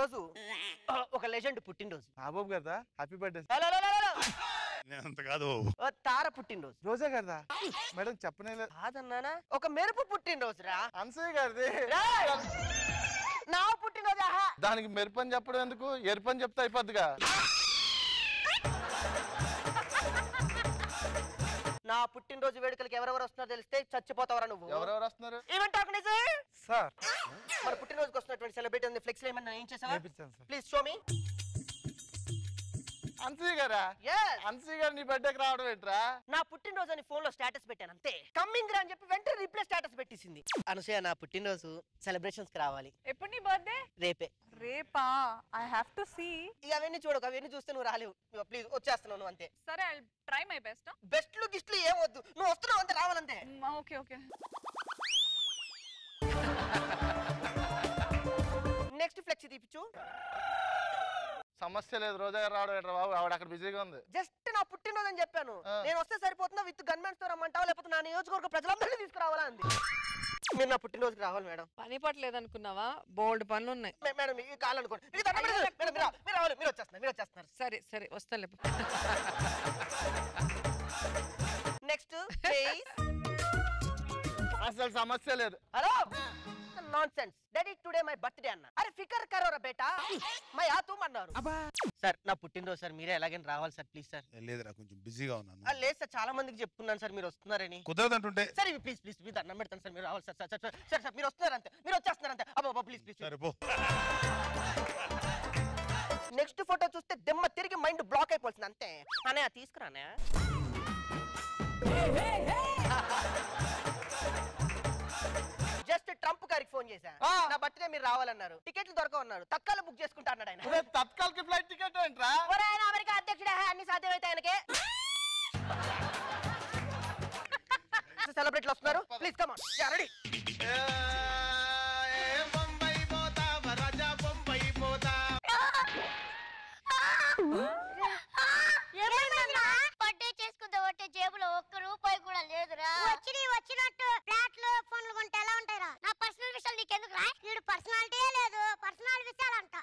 రోజు ఒక లెజెండ్ పుట్టినరోజు. బాబు కదా హ్యాపీ బర్త్డే. అంత కాదు తార పుట్టినరోజు. రోజా గారిదా మేడం చెప్పనే కాదన్నానా? ఒక మెరుపు పుట్టినరోజు రా. అనసూయ గారిది. నా పుట్టినరోజు. దానికి మెరుపని చెప్పడం ఎందుకు, ఎరుపని చెప్తే అయిపోద్దిగా. నా పుట్టినరోజు వేడుకలకి ఎవరెవరు వస్తున్నారో తెలిస్తే చచ్చిపోతావరా నువ్వు. ఎవరెవరు వస్తున్నారు? Event organiser sir. మన పుట్టినరోజుకి వస్తున్నటువంటి సెలబ్రిటీ ఉంది. ఫ్లెక్స్ ఏమన్నా ఏం చేసావా? Please show me. అనసూయ గారా? అనసూయ గారు నీ బర్త్డేకి రావడం ఏంట్రా? నా పుట్టినరోజు అని ఫోన్ లో స్టేటస్ పెట్టాను అంతే. కమ్మింగ్ రా అని చెప్పి వెంటనే రీప్లే స్టేటస్ పెట్టేసింది. అనసూయ నా పుట్టినరోజు సెలబ్రేషన్స్ కి రావాలి. ఎప్పుడు నీ బర్త్డే? రేపే. రేపా? I have to see. ఇక అవన్నీ చూడకు, అవన్నీ చూస్తే నువ్వు రాలేవు. ప్లీజ్ వచ్చేస్తున్నావు నువ్వు అంతే. సరే ఐ ట్రై మై బెస్ట్. బెస్ట్లు గిస్ట్లు ఏం వద్దు, నువ్వు వస్తున్నావు అంతే, రావాలంతే. Okay okay. నెక్స్ట్ ఫ్లెక్స్ తీపిచ్చు. సమస్య లేదు, రోజా గారు రావడం ఏంట్రా బాబు, ఆవిడ అక్కడ బిజీగా ఉంది. జస్ట్ నా పుట్టినరోజు అని చెప్పాను. నేను వస్తే సరిపోతుందా విత్ గన్మెన్స్ తో రమ్మంటావా లేకపోతే నా నియోజకవర్గ ప్రజలందరినీ తీసుకురావాలా అంది. మీరు నా పుట్టినరోజుకి రావాలి మేడం. పని పట్టలేదనుకున్నావా? బోల్డ్ పనులు ఉన్నాయి మేడం. ఈ కాలనుకోండి మీరు వచ్చేస్తున్నారు. సరే సరే వస్తాలే. నెక్స్ట్ అసలు సమస్య లేదు. Hello nonsense daddy today मై birthday అన్న. అరే ఫికర్ కరో రా బేటా, మై ఆ తుమ్ అన్నారు. సార్ నా పుట్టినరోజు సార్, మీరే ఎలాగైనా రావాలి సార్ ప్లీజ్ సార్. లేదురా కొంచెం బిజీగా ఉన్నాను. లేదు సార్, చాలా మందికి చెప్పుకున్నాను సార్ మీరు వస్తున్నారని. కుదరదంటుంటే సార్ ప్లీజ్ ప్లీజ్ మీరు దండం పెడతాను సార్, మీరు రావాలి sir. Sir sir sir sir మీరు వస్తున్నారు అంతే, మీరు వచ్చేస్తున్నారు అంతే. అబ్బా ప్లీజ్ ప్లీజ్. సరే పో. నెక్స్ట్ ఫోటో చూస్తే దెమ్మ తిరిగి మైండ్ బ్లాక్ అయిపోతుంది అంతే. అనే తీసుకురానే. జస్ట్ ట్రంప్ గారికి ఫోన్ చేశా, నా బర్త్డే మీరు రావాలన్నారు. టికెట్లు దొరకవన్నారు. తత్కాల బుక్ చేసుకుంటా అన్నాడు ఆయన. తత్కాలకి ఫ్లైట్ టికెట్ ఏంట్రా? అమెరికా అధ్యక్షుడే, అన్ని సాధ్యమైతే ఆయనకే. సెలబ్రిటీలు వస్తున్నారు, please come on. Ready. Birthday చేసుకుందామంటే జేబులో ఒక్క రూపాయి కూడా లేదురా. వచ్చినట్టు ఫ్లాట్లు ఫోన్లు కొంటే ఎలా ఉంటాయిరా? నా పర్సనల్ విషయాలు నీకెందుకు రా? వీడు పర్సనాలిటీ లేదు, పర్సనల్ విషయాలంట.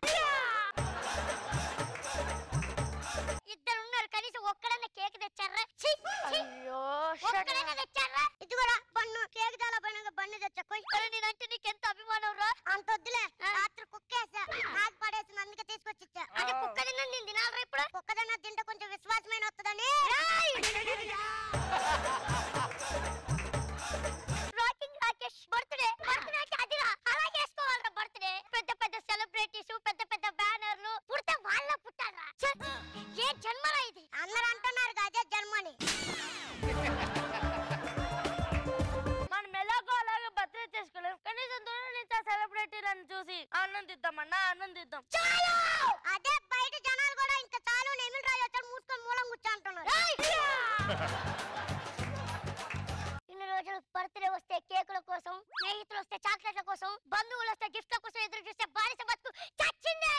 ఇద్దరు ఉన్నారు, కనీసం ఒక్కడన్నా కేక్ తెచ్చారా? ఒక్కడైనా తెచ్చారా? ఇది కూడా బన్ను కేక్ చాలా పైన బన్ను తెచ్చా. నేనంటే నీకెంత అభిమానం రా. అంత వద్దులే, రాత్రి కుక్కేసా, నాకు పడేసింది, అందుకే తీసుకొచ్చిచ్చా. అది కుక్క తిన్నా నేను తినాలరా ఇప్పుడు? కుక్క తిన్నా తింటే కొంచెం విశ్వాసమైన వస్తుందని. రాకింగ్ రాకేష్ బర్త్డే అదిరా, అలా చేసుకోవాలరా బర్త్డే. పెద్ద పెద్ద సెలబ్రిటీస్, పెద్ద పెద్ద బ్యానర్లు పుడితే వాళ్ళ పుట్టారా? ఏ జన్మరా ఇది? అందరూ అంటున్నారు అదే జన్మని. మనం ఎలాగో అలాగే బర్త్డే చేసుకోలేము, కనీసం దూరం నుంచి సెలబ్రిటీలను చూసి ఆనందిద్దామన్నా ఆనందిద్దాం. అదే బయట జనాలు కూడా ఇంకా చాలు, నేను రాజు వచ్చాడు మూసుకొని మూలం కూర్చో అంటున్నారు. ఇన్ని రోజులు బర్త్డే వస్తే కేకుల కోసం, స్నేహితులు వస్తే చాక్లెట్ల కోసం, బంధువులు వస్తే గిఫ్ట్ల కోసం ఎదురు చూస్తే బానిస బతుకు చచ్చింది.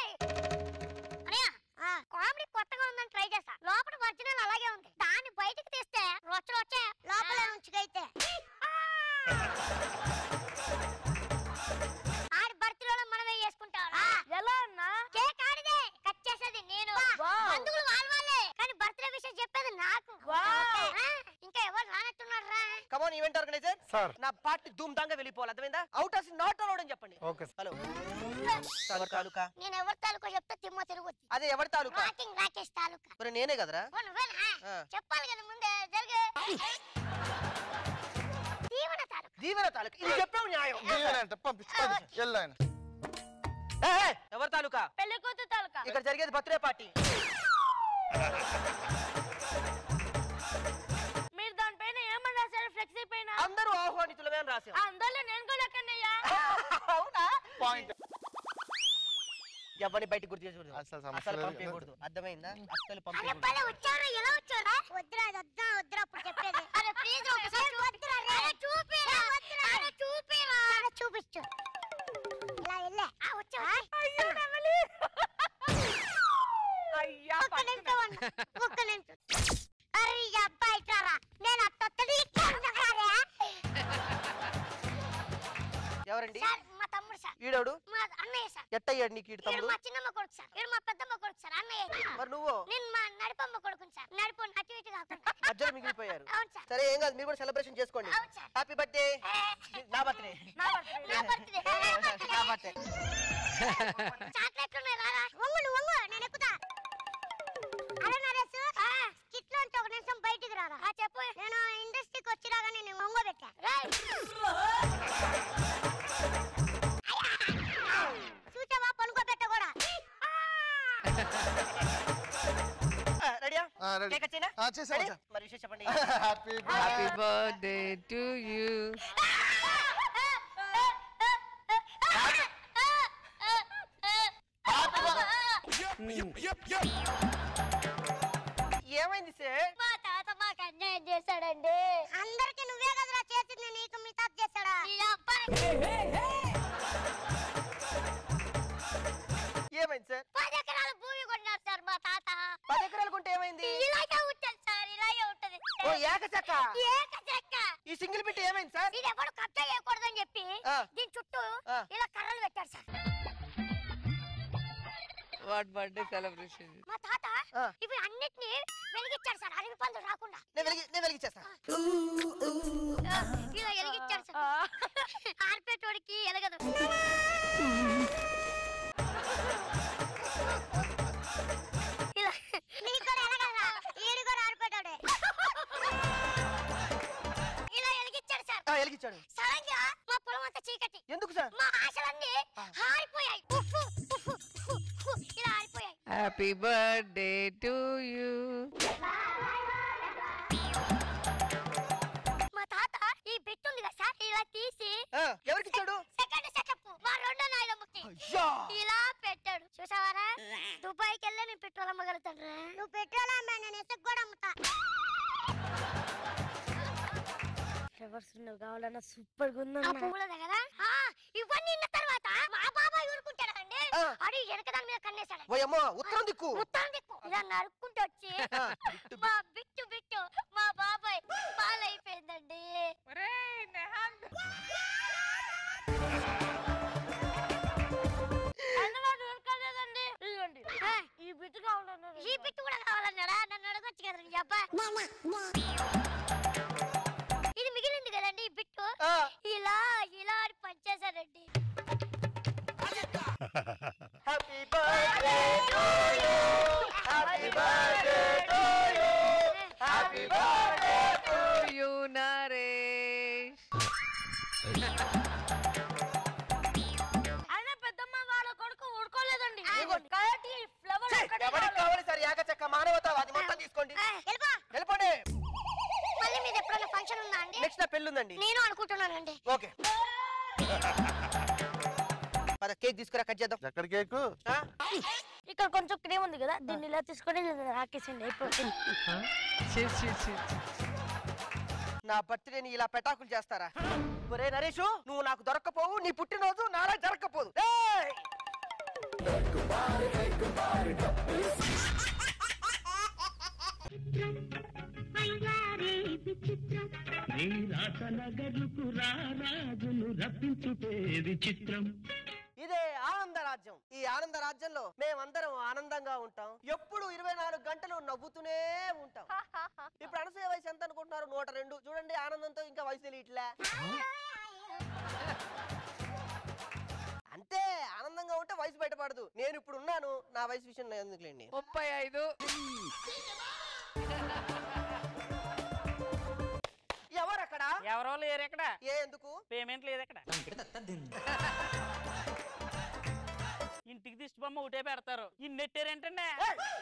కామెడీ కొత్తగా ఉందని ట్రై చేస్తా, లోపల ఒరిజినల్ అలాగే ఉంది. దాన్ని బయటికి తీస్తే రొచ్చలు వచ్చే లోపల ఉంచుకైతే ఆడి బర్త్డేలో మనమే చేసుకుంటాం. ఎలా అన్నా? కేక్ ఆడిదే, కట్ చేసేది నేను, బంధువులు వాళ్ళే, కానీ బర్త్డే విషయం చెప్పేది నాకు. ఇంకా ఎవరు రానట్టున్నారు రా. కమోన్ ఈవెంట్ ఆర్గనైజర్ సార్, నా పార్టీ ధూమ్ ధాంగా వెళ్ళిపోవాలి, అర్థమైందా? అవుట్ ఆఫ్ నాట్ అలౌడ్ అని చెప్పండి. ఓకే. హలో ఎవరి తాలూకా? నేను ఎవరి తాలూకా చెప్తే తిమ్మ తిరుగుద్ది. అదే ఎవరి తాలూకా? రాకింగ్ రాకేష్ తాలూకా. మరి నేనే కదరా? చెప్పాలి కదా ముందే. జరిగే దీవెన తాలూకా. దీవెన తాలూకా, ఇది చెప్పావు న్యాయం. వెళ్ళాయన. ఎవరి తాలూకా? పెళ్లి కూతురు తాలూకా. ఇక్కడ జరిగేది బర్త్డే పార్టీ. మీరు దానిపైన ఏమని రాశారు? ఫ్లెక్సీ పైన అందరూ ఆహ్వానితులమే అని రాశారు. అందరిలో నేను కూడా కన్నయ్యా. అవునా? పాయింట్. ఎవరిని బయటకు గుర్తు చేయకూడదు, అసలు సమస్య అసలు లేదు. పంపించకూడదు, అర్థమైందా? అసలు అరే పంపించకూడదు. పల్లె వచ్చారా? ఎలా వచ్చారా? వద్దురా వద్దురా అప్పుడు చెప్పేది. అరే ప్లీజ్ ఒకసారి వద్దురా రే. అరే చూపిరా, అరే చూపిరా. అరే చూపించు. ఇలా వెళ్ళే. ఆ వచ్చా. అయ్యో నవలి. అయ్యా ఒక్క నిమిషం. అరే ఈ అబ్బాయి ఇట్లారా, నేను అత్తొత్తది ఇక్కడ. ఎవరండి? సార్ మా తమ్ముడు సార్. ఈడోడు మా అన్నయ్య సార్. ఎట్టయ్యాడు నీకు ఈడు ఈడు తమ్ముడు? మా చిన్నమ్మ కొడుకు సార్, ఈడు మా పెద్దమ్మ కొడుకు సార్, అన్నయ్య. మరి నువ్వు నేను మా నడిపమ్మ కొడుకుని సార్, నడిపో అటు ఇటు కాకుండా. మధ్యలో మిగిలిపోయారు. అవును సార్. సరే ఏం కాదు, మీరు కూడా సెలబ్రేషన్ చేసుకోండి. అవును సార్. Happy birthday. నా బర్త్డే. నా బర్త్డే. నా బర్త్డే. చాక్లెట్లు ఉన్నాయి రారా. వంగు వంగు, నేను ఎక్కుతా. అరే నరేష్, స్కిట్ లో ఒక నిమిషం బయటికి రారా. చెప్పు. నేను ఇండస్ట్రీకి వచ్చి రాగానే నేను వంగ పెట్టా. చూసావా పనుకోబెట్ట కూడా. రెడీయా? రెడీ. కేక్ వచ్చేనా? చేసావా Ready? మరి విషయం చెప్పండి. Happy happy birthday to you. ఏమైంది సార్? మా తాత మాకు అన్యాయం చేశాడండి. అందరికి నువ్వే కదరా చేసింది, నీకు మీ తాత చేశాడా? ఏమైంది సార్? 10 ఎకరాల భూమి కొన్నారు సార్ మా తాత. 10 ఎకరాలు కొంటే ఏమైంది? ఇలాగే ఉంటుంది సార్, ఇలాగే ఉంటది. ఓ ఏకచక్క. ఏకచక్క. ఈ సింగిల్ బిట్ ఏమైంది సార్? ఇది ఎవడు కబ్జా చేయకూడదని చెప్పి దీని చుట్టూ ఇలా కర్రలు పెట్టారు సార్. What birthday celebration? మా తాత ఇవి అన్నిటిని వెలిగించాడు సార్, అడవి పందులు రాకుండా. నేను వెలిగించేస్తా. ఇలా వెలిగించాడు సార్. ఆర్పేటోడికి ఎలగదు. ఇలా నీకు కూడా ఎలగదురా, ఈడు కూడా ఆర్పేటోడే. ఇలా వెలిగించాడు సార్. వెలిగించాడు. సడన్ గా మా పొలం అంతా చీకటి. ఎందుకు సార్? మా ఆశలన్నీ ఆరిపోయాయి. ఇలా ఆరిపోయాయి. Happy birthday to you. మా తాత ఈ బిట్ ఉంది కదా సార్, ఇలా తీసి ఎవరికి ఇచ్చాడు? సెకండ్ సెటప్ మా రెండో నాయనమ్మకి ఇలా పెట్టాడు. చూసావారా, దుబాయ్కి వెళ్ళి నేను పెట్రోల్ అమ్మగలుగుతాను. నువ్వు పెట్రోల్ అమ్మా, నేను ఇసుక కూడా అమ్ముతా. రివర్స్ కావాలన్నా సూపర్ గా ఉంది. ఇవన్నీ ఇన్న తర్వాత మా బాబాయ్ ఊరుకుంటాడండి. అడి వెనక దాని మీద కన్నేశాడు. ఓయమ్మో, ఉత్తరం దిక్కు. ఉత్తరం దిక్కు ఇలా నరుక్కుంటూ వచ్చి మా బిట్టు మా బాబాయ్ పాలైపోయిందండి. ఒరేయ్ నెహాన్, ఈ బిట్టు కావాలన్నారు. ఈ బిట్టు కూడా కావాలన్నారా? నన్ను అడగొచ్చు కదా నీ అబ్బా. ఇది మిగిలింది కదండి ఈ బిట్టు, ఇలా ఇలా అని పనిచేశానండి. Happy birthday to you. Happy birthday to you. Happy birthday to you Naresh. అయినా పెద్దమ్మ వాళ్ళ కొడుకు ఊడుకోలేదండి. కాబట్టి ఫ్లవర్ యు. ఎవరికి కావాలి సార్ ఏకచక్క? మానవతావాది మొత్తం తీసుకోండి. వెళ్ళిపోండి. మళ్ళీ మీద ఎప్పుడైనా ఫంక్షన్ ఉందా అండి? నెక్స్ట్ నా పెళ్లి ఉందండి. నేను అనుకుంటున్నానండి. ఓకే. పద కేక్ తీసుకురా, కట్ చేద్దాం. ఎక్కడ కేకు? ఇక్కడ కొంచెం క్రీమ్ ఉంది కదా, దీన్ని ఇలా తీసుకొని రాకేసిండి అయిపోతుంది. నా బర్త్డేని ఇలా పెటాకులు చేస్తారా? ఒరే నరేషు, నువ్వు నాకు దొరక్కపోవు, నీ పుట్టినరోజు నాలా జరగకపోదు. ఇదే ఆనంద రాజ్యం. ఈ ఆనంద రాజ్యంలో మేమందరం ఆనందంగా ఉంటాం. ఎప్పుడు 24 గంటలు నవ్వుతూనే ఉంటాం. ఇప్పుడు అనసూయ వయసు ఎంత అనుకుంటున్నారు? 102. చూడండి, ఆనందంతో ఇంకా వయసు తెలియట్లే. అంతే, ఆనందంగా ఉంటే వయసు బయటపడదు. నేను ఇప్పుడు ఉన్నాను, నా వయసు విషయం ఎందుకులేండి. 35. ఎవరక్కడ? ఎవరో లేరు ఎక్కడ. ఏ ఎందుకు? పేమెంట్ లేదు ఎక్కడ. ఇంటికి దిష్టి బొమ్మ ఒకటే పెడతారు. ఇన్ని నెట్టారేంటండి?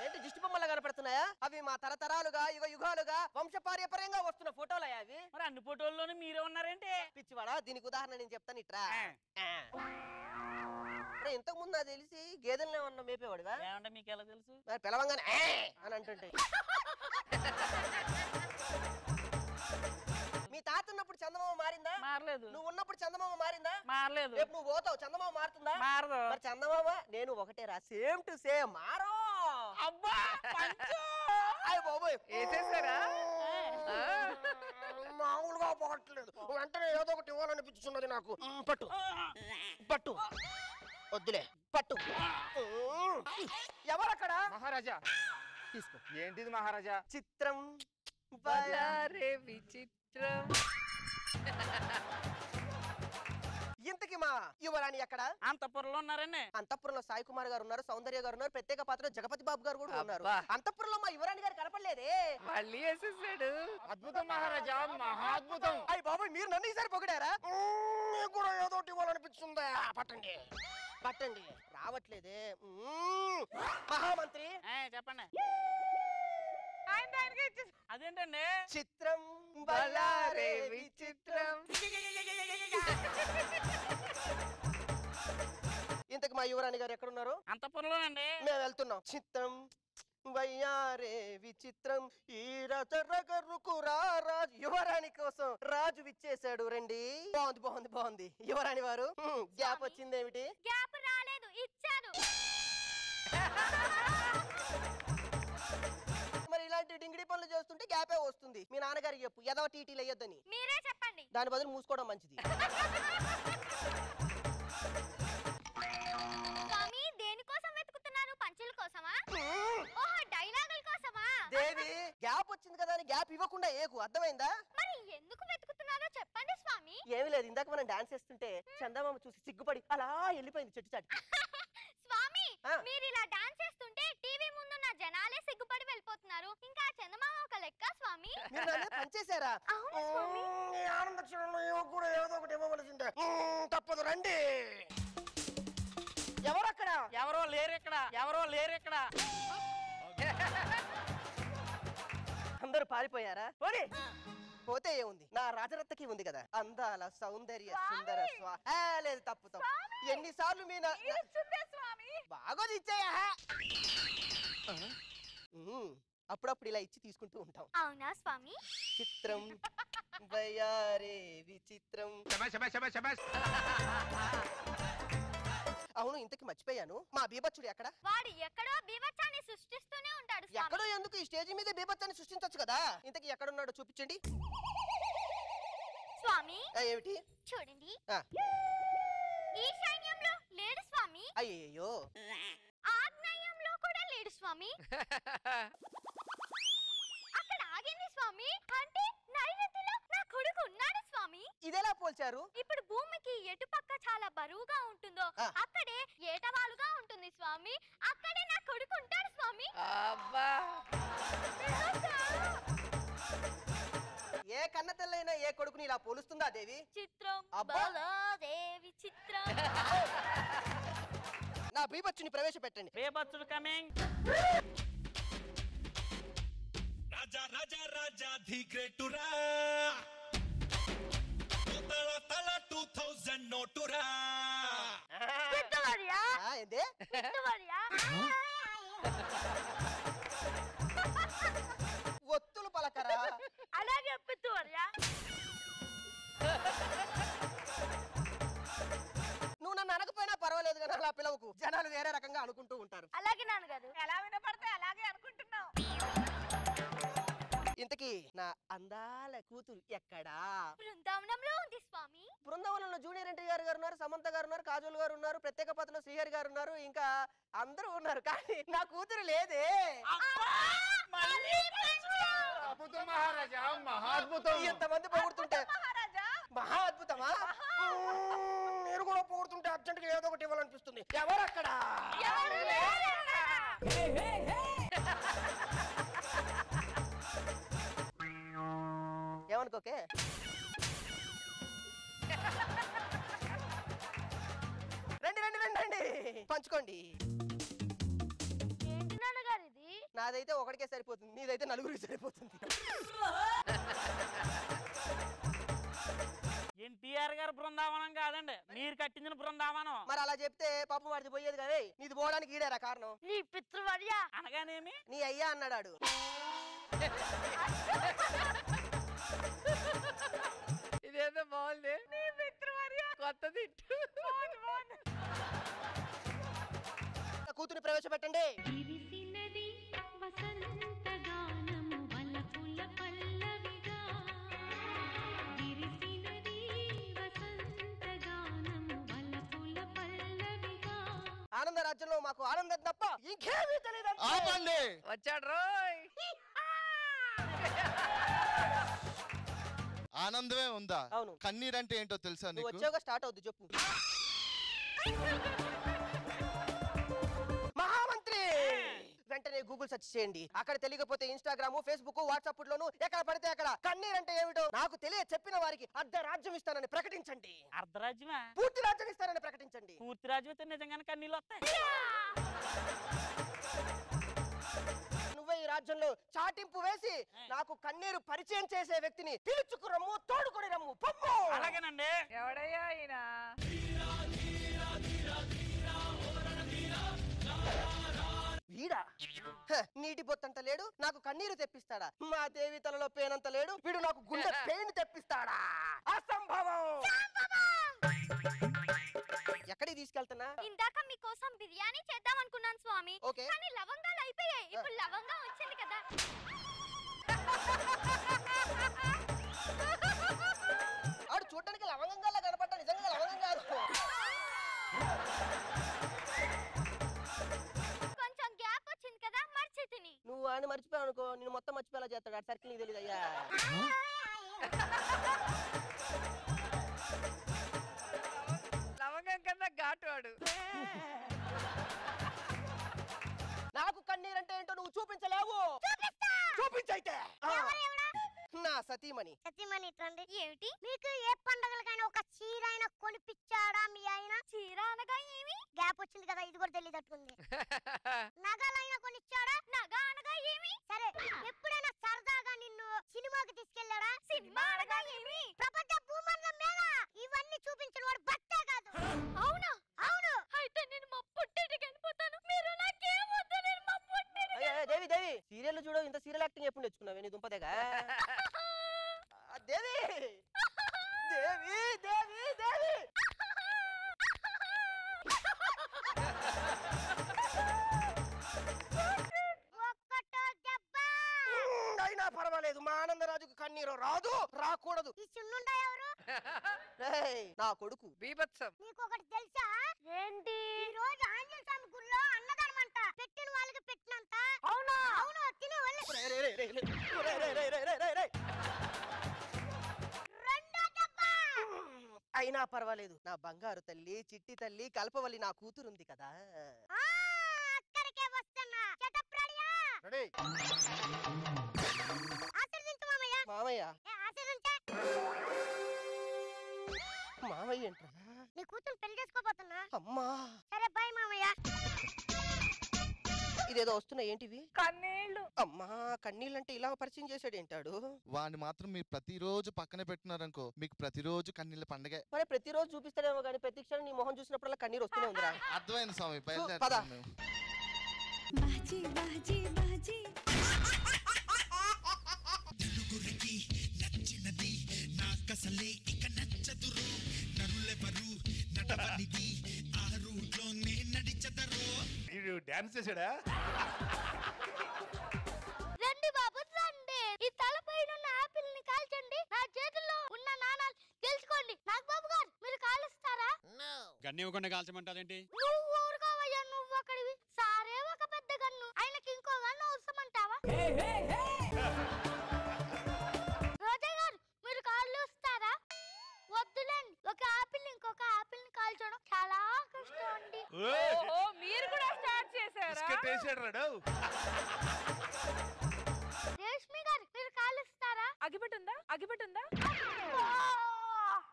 ఏంటి దిష్టి బొమ్మలా కనపడుతున్నాయా? అవి మా తరతరాలుగా యుగాలుగా వంశపార్యపర్యంగా వస్తున్న ఫోటోలయ్యా అవి. మరి అన్ని ఫోటోల్లోనే మీరే ఉన్నారేంటి? పిచ్చివాడా, దీనికి ఉదాహరణ నేను చెప్తాను ఇట్రా. ఇంతకు ముందు నాకు తెలిసి గేదెలనే ఉన్న మేపేవాడివా? ఏమంటే మీకు ఎలా తెలుసు? మరి పిలవంగానే అని అంటుంటే. మీ తాత ఉన్నప్పుడు చందమామ మారిందా? మారలేదు. నువ్వు ఉన్నప్పుడు చందమామ మారిందా? మారలేదు. రేపు నువ్వు పోతావు, చందమామ మారుతుందా? మారదు. మరి చందమామ నేను ఒకటేరా, సేమ్ టు సేమ్. మారో అబ్బా అయ్య బాబోయ్, వేసేసారా? మామూలుగా పోగట్లేదు. వెంటనే ఏదో ఒకటి ఇవ్వాలనిపించున్నది నాకు. పట్టు పట్టు. వద్దులే పట్టు. ఎవరక్కడ? మహారాజా. తీసుకో. ఏంటిది మహారాజా? చిత్రం బలారే విచిత్రం. ఇంతకి మా యువరాణి ఎక్కడ? అంతపురంలో ఉన్నారండి. అంతఃపురంలో సాయి కుమార్ గారు ఉన్నారు, సౌందర్య గారు ఉన్నారు, ప్రత్యేక పాత్ర జగపతి బాబు గారు కూడా ఉన్నారు. అబ్బా. అంతఃపురంలో మా యువరాణి గారు కనపడలేదే. మళ్ళీ వేసేసాడు. అద్భుతం మహారాజా, మహాద్భుతం. అయ్యి బాబు మీరు నన్ను ఈసారి పొగిడారా? మీకు కూడా ఏదో ఒకటి ఇవ్వాలనిపిస్తుందా? పట్టండి పట్టండి. రావట్లేదే. మహామంత్రి చెప్పండి. ఆయనకి ఇచ్చేసి అదేంటండి? చిత్రం బలారే విచిత్రం. ఇంతకు మా యువరాణి గారు ఎక్కడున్నారు? అంతపురంలోనండి. మేము వెళ్తున్నాం. చిత్రం వయ్యారే విచిత్రం ఈ రచరగరుకు రాజు. యువరాణి కోసం రాజు విచ్చేశాడు రండి. బాగుంది బాగుంది బాగుంది. యువరాణి వారు గ్యాప్ వచ్చింది ఏమిటి? గ్యాప్ రాలేదు, ఇచ్చాను. మరి ఇలాంటి డింగిడి పనులు చేస్తుంటే గ్యాపే వస్తుంది. మీ నాన్నగారికి చెప్పు ఏదో టీటీలు అయ్యొద్దని. మీరే చెప్పండి. దాని బదులు మూసుకోవడం మంచిది. స్వామి దేనికోసం వెతుకుతున్నారు? పంచుల కోసమా? ఓహో డైలాగుల కోసమా? దేవి గ్యాప్ వచ్చింది కదా అని గ్యాప్ ఇవ్వకుండా ఏకు అర్థమైందా? మరి ఎందుకు వెతుకుతున్నారో చెప్పండి స్వామి. ఏమి లేదు, ఇందాక మనం డాన్స్ చేస్తుంటే చందమామ చూసి సిగ్గుపడి అలా వెళ్ళిపోయింది చెట్టు చాటుకి. స్వామి ఆ. మీరు ఇలా డాన్స్ చేస్తుంటే టీవీ ముందున్న జనాలే సిగ్గుపడి వెళ్ళిపోతున్నారు. ఇంకా చందమామ ఒక లెక్క స్వామి. మీరు నన్ను పనిచేశారా? అవును స్వామి. ఈ ఆనంద క్షణంలో కూడా ఏదో ఒకటి ఇవ్వవలసిందే. తప్పదు రండి. ఎవరక్కడ? ఎవరో లేరు ఇక్కడ, ఎవరో లేరు ఇక్కడ. అందరూ పారిపోయారా? పోనీ పోతే ఏముంది, నా రాజరత్తకి ఉంది కదా అందాల సౌందర్య సుందర లేదు తప్పు తప్పు. ఎన్నిసార్లు మీ ఇచ్చుందే స్వామి. బాగోది ఇచ్చాయా? అప్పుడప్పుడు ఇలా ఇచ్చి తీసుకుంటూ ఉంటాం. అవునా స్వామి? చిత్రం వయ్యారే విచిత్రం. అవును ఇంతకి మర్చిపోయాను, మా బీభత్సుడు ఎక్కడ? వాడు ఎక్కడో బీభత్సాన్ని సృష్టిస్తూనే ఉంటాడు స్వామి. ఎక్కడో ఎందుకు, ఈ స్టేజ్ మీద బీభత్సాన్ని సృష్టించొచ్చు కదా. ఇంతకి ఎక్కడున్నాడో చూపించండి. స్వామి ఏమిటి? చూడండి. ఆ. ఈశాన్యంలో లేడు స్వామి. అయ్యయ్యో. ఆగ్నేయంలో కూడా లేడు స్వామి. అక్కడ ఆగింది స్వామి. అంటే నైరుతిలో నా కొడుకు ఉన్నాడు స్వామి. ఇదెలా పోల్చారు? ఇప్పుడు భూమికి ఎటుపక్క చాలా బరువుగా ఉంటుందో ఆ. అక్కడే ఏటవాలుగా ఉంటుంది స్వామి. అక్కడే నా కొడుకు ఉంటాడు స్వామి. అబ్బా. ఏ కన్న తెల్లైనా ఏ కొడుకుని ఇలా పోలుస్తుందా దేవి? చిత్రం అబ్బా. దేవి చిత్రం. నా బీభత్సుని ప్రవేశపెట్టండి. బేబత్సుడు coming. Raja Raja Raja the గ్రేటురా తల తల 2000 నోటురా. పెద్దవాడియా? ఏందే? పెద్దవాడియా? ఒత్తులు పలకరా? అలాగే పెద్దవాడియా? నువ్వు నన్ను అనకపోయినా పర్వాలేదు కానీ అలా పిలవకు, జనాలు వేరే రకంగా అనుకుంటూ ఉంటారు. అలాగే నాన్నగారు. ఎలా వినపడితే అలాగే అనుకుంటున్నావు. ఇంతకీ నా అందాల కూతురు ఎక్కడా? బృందావనంలో ఉంది స్వామి. బృందావనంలో జూనియర్ ఎన్టీ గారు ఉన్నారు, సమంత గారు ఉన్నారు, కాజోల్ గారు ఉన్నారు, ప్రత్యేక పాత్రలో శ్రీహరి గారు ఉన్నారు, ఇంకా అందరూ ఉన్నారు. కానీ నా కూతురు లేదే. అద్భుతం మహారాజా, మహాద్భుతం. ఎంతమంది పొగుడుతుంటే మహారాజా మహా అద్భుతమా? మీరు కూడా పొగుడుతుంటే అర్జెంట్ గా ఏదో ఒకటి ఇవ్వాలనిపిస్తుంది. ఎవరక్కడ? ఎవరు లేరు. ఏమనుకోకే. రండి రండి రండి రండి పంచుకోండి. ఏంటి నాన్నగారు ఇది? నాదైతే ఒకటికే సరిపోతుంది, నీదైతే నలుగురికి సరిపోతుంది. ఎన్టీఆర్ గారు బృందావనం కాదండి, మీరు కట్టించిన బృందావనం. మరి అలా చెప్తే పాపం వాడిది పోయేది కదా. నీది పోవడానికి ఈడారా కారణం? నీ పితృవర్యా? అనగానేమి? నీ అయ్యా అన్నాడు. ఇదేదో బాగుంది. కొత్త తిట్టు. కూతురు ప్రవేశపెట్టండి. విరిసినది వసంతగానము వలపుల పల్లవిగా విరిసినది వసంతగానము వలపుల పల్లవిగా ఆనంద రాజ్యంలో మాకు ఆనందం తప్ప ఇంకేమీ తెలియదు. ఆపండి. వచ్చాడు రోయ్. ఆనందమే ఉందా? అవును. కన్నీరంటే ఏంటో తెలుసా నువ్వు నీకు? వచ్చాక స్టార్ట్ అవుద్ది చెప్పు. మహామంత్రి వెంటనే గూగుల్ సెర్చ్ చేయండి. అక్కడ తెలియకపోతే ఇన్స్టాగ్రామ్, ఫేస్బుక్, వాట్సాప్ లోను ఎక్కడ పడితే అక్కడ కన్నీరంటే ఏమిటో నాకు తెలియ చెప్పిన వారికి అర్ధ రాజ్యం ఇస్తానని ప్రకటించండి. అర్ధరాజ్యమా? పూర్తి రాజ్యం ఇస్తానని ప్రకటించండి. పూర్తి రాజ్యం అయితే నిజంగానే కన్నీళ్ళు వస్తాయి. నువ్వే ఈ రాజ్యంలో చాటింపు వేసి నాకు కన్నీరు పరిచయం చేసే వ్యక్తిని పిలుచుకు రమ్ము, తోడుకొని రమ్ము. పొమ్ము. అలాగేనండి. ఎవడయ్యా ఈయన? వీడా నీటి బొత్తంత లేడు, నాకు కన్నీరు తెప్పిస్తాడా? మా దేవి తలలో పేనంత లేడు, వీడు నాకు గుండె పెయిన్ తెప్పిస్తాడా? అసంభవం. ఎక్కడికి తీసుకెళ్తున్నా? ఇందాక మీకోసం బిర్యానీ చేద్దాం అనుకున్నాను స్వామి, ఓకే. కానీ లవంగాలు అయిపోయాయి. ఇప్పుడు లవంగా వచ్చింది కదా. ఆడు చూడడానికి లవంగంగా కనపడ్డా, నిజంగా లవంగం కాదు. కొంచెం గ్యాప్ వచ్చింది కదా, మర్చితిని. నువ్వు ఆయన మర్చిపోయావు అనుకో, నేను మొత్తం మర్చిపోయేలా చేస్తాడు. ఆ సర్కిల్ నీకు తెలియదు అయ్యా. లవంగం కన్నా ఘాటు వాడు. నాకు కన్నీరంటే ఏంటో నువ్వు చూపించలేవు. చూపించైతే. నా సతీమణి. సతీమణి తండ్రి ఏమిటి? మీకు ఏ పండగలకైనా ఒక చీర అయినా కొనిపించాడా మీ ఆయన? చీర అనగా ఏమి? గ్యాప్ వచ్చింది కదా, ఇది కూడా తెలియదట్టుంది. నగలైనా కొనిచ్చాడా? నగ అనగా ఏమి? సరే, ఎప్పుడైనా సరదాగా నిన్ను సినిమాకి తీసుకెళ్లాడా? సినిమా అనగా ఏమి? ప్రపంచ భూమండలం మీద ఇవన్నీ చూపించిన వాడు బట్టే కాదు. అవునా? అవును. అయితే నేను మా పుట్టింటికి వెళ్ళిపోతాను. మీరు నాకేం వద్దు, నేను మా పుట్టింటికి. దేవి దేవి సీరియల్ చూడు, ఇంత సీరియల్ యాక్టింగ్ ఎప్పుడు నేర్చుకున్నావు నీ దుంపదేగా? దేవి దేవి దేవి దేవి అయినా పర్వాలేదు, మా ఆనందరాజుకు కన్నీరు రాదు, రాకూడదు. ఈ చిన్నుండా ఎవరు? నా కొడుకు బీభత్సం. నీకు ఒకటి తెలుసా? ఏంటి? ఈ రోజు ఆంజనేయ స్వామి గుళ్ళో అన్నదానం అంట. పెట్టిన వాళ్ళకి పెట్టినంత. అవునా? అవును. తినే వాళ్ళు. అయినా పర్వాలేదు, నా బంగారు తల్లి, చిట్టి తల్లి, కల్పవల్లి నా కూతురుంది కదా. అక్కడికే వస్తున్నా. సెటప్ రెడీయా? ఆశీర్వదించు మామయ్య. మామయ్య? ఆశీర్వదించే. మామయ్య ఏంట్రా? నీ కూతురు పెళ్లి చేసుకోబోతున్నా. అమ్మా. సరే బాయ్ మామయ్య. ఇదేదో వస్తున్నాయి, ఏంటివి? కన్నీళ్ళు. అమ్మా, కన్నీళ్ళంటే ఇలా పరిచయం చేశాడు ఏంటాడు? వాడిని మాత్రం మీరు ప్రతిరోజు పక్కనే పెట్టినారనుకో, మీకు ప్రతిరోజు కన్నీళ్ళ పండగే. మరి ప్రతిరోజు చూపిస్తాడేమో కానీ ప్రతి క్షణం నీ మొహం చూసినప్పుడల్లా కన్నీరు వస్తూనే ఉందిరా. అర్థమైంది స్వామి, పద. బయలుదేరుతాను. బాజీ బాజీ బాజీ తెలుగురికి నచ్చినది నాకసలే ఇక నచ్చదురు, నరులెవరు నడవనిది ఆ రూట్లోనే నడిచెదరు. డాన్స్ చేసాడా? రండి బాబు రండి. ఈ తలపైన ఉన్న ఆపిల్ ని కాల్చండి. నా చేతుల్లో ఉన్న నాణాలు గెలుచుకోండి. నాగబాబు గారు మీరు కాలుస్తారా? గన్ను ఇవ్వకుండా కాల్చమంటారేంటి? నువ్వు ఊరుకోవయ్యా, నువ్వు ఒకడివి. సారే ఒక పెద్ద గన్ను, ఆయనకి ఇంకో గన్ను అవసరమంటావా? రోజా గారు మీరు కాలుస్తారా? వద్దులేండి, ఒక ఆపిల్ ఇంకొక ఆపిల్ ని కాల్చడం చాలా కష్టం అండి. ఓహో, మీరు కూడా స్టార్ట్ చేశారా? రేష్మి గారు మీరు కాలుస్తారా? అగిపెట్టుందా? అగిపెట్టుందా?